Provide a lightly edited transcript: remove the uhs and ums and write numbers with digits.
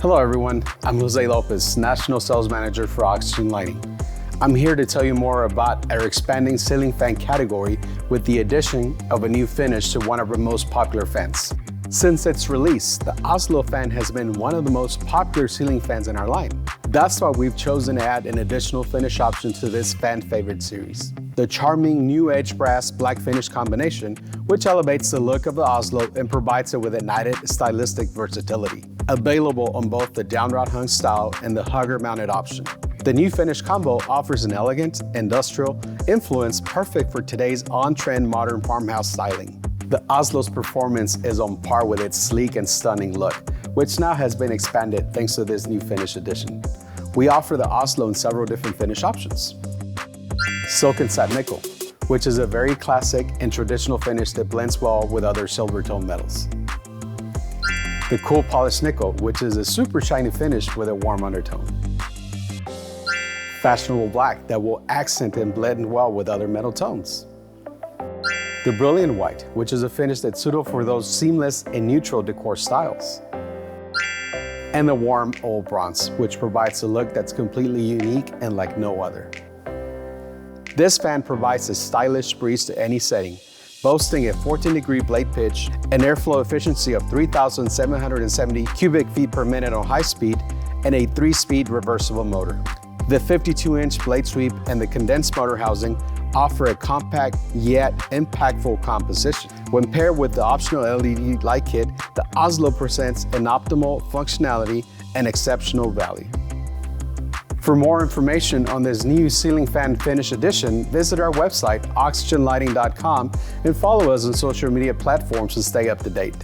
Hello everyone, I'm Jose Lopez, National Sales Manager for Oxygen Lighting. I'm here to tell you more about our expanding ceiling fan category with the addition of a new finish to one of our most popular fans. Since its release, the Oslo fan has been one of the most popular ceiling fans in our line. That's why we've chosen to add an additional finish option to this fan favorite series. The charming new edge brass black finish combination, which elevates the look of the Oslo and provides it with an added stylistic versatility. Available on both the downward hung style and the hugger mounted option. The new finish combo offers an elegant, industrial influence perfect for today's on-trend modern farmhouse styling. The Oslo's performance is on par with its sleek and stunning look, which now has been expanded thanks to this new finish addition. We offer the Oslo in several different finish options. Silk and Satin Nickel, which is a very classic and traditional finish that blends well with other silver tone metals. The Cool Polished Nickel, which is a super shiny finish with a warm undertone. Fashionable Black that will accent and blend well with other metal tones. The Brilliant White, which is a finish that's suitable for those seamless and neutral decor styles. And the Warm Old Bronze, which provides a look that's completely unique and like no other. This fan provides a stylish breeze to any setting, boasting a 14-degree blade pitch, an airflow efficiency of 3,770 cubic feet per minute on high speed, and a 3-speed reversible motor. The 52-inch blade sweep and the condensed motor housing offer a compact yet impactful composition. When paired with the optional LED light kit, the Oslo presents an optimal functionality and exceptional value. For more information on this new ceiling fan finish edition, visit our website, oxygenlighting.com, and follow us on social media platforms to stay up to date.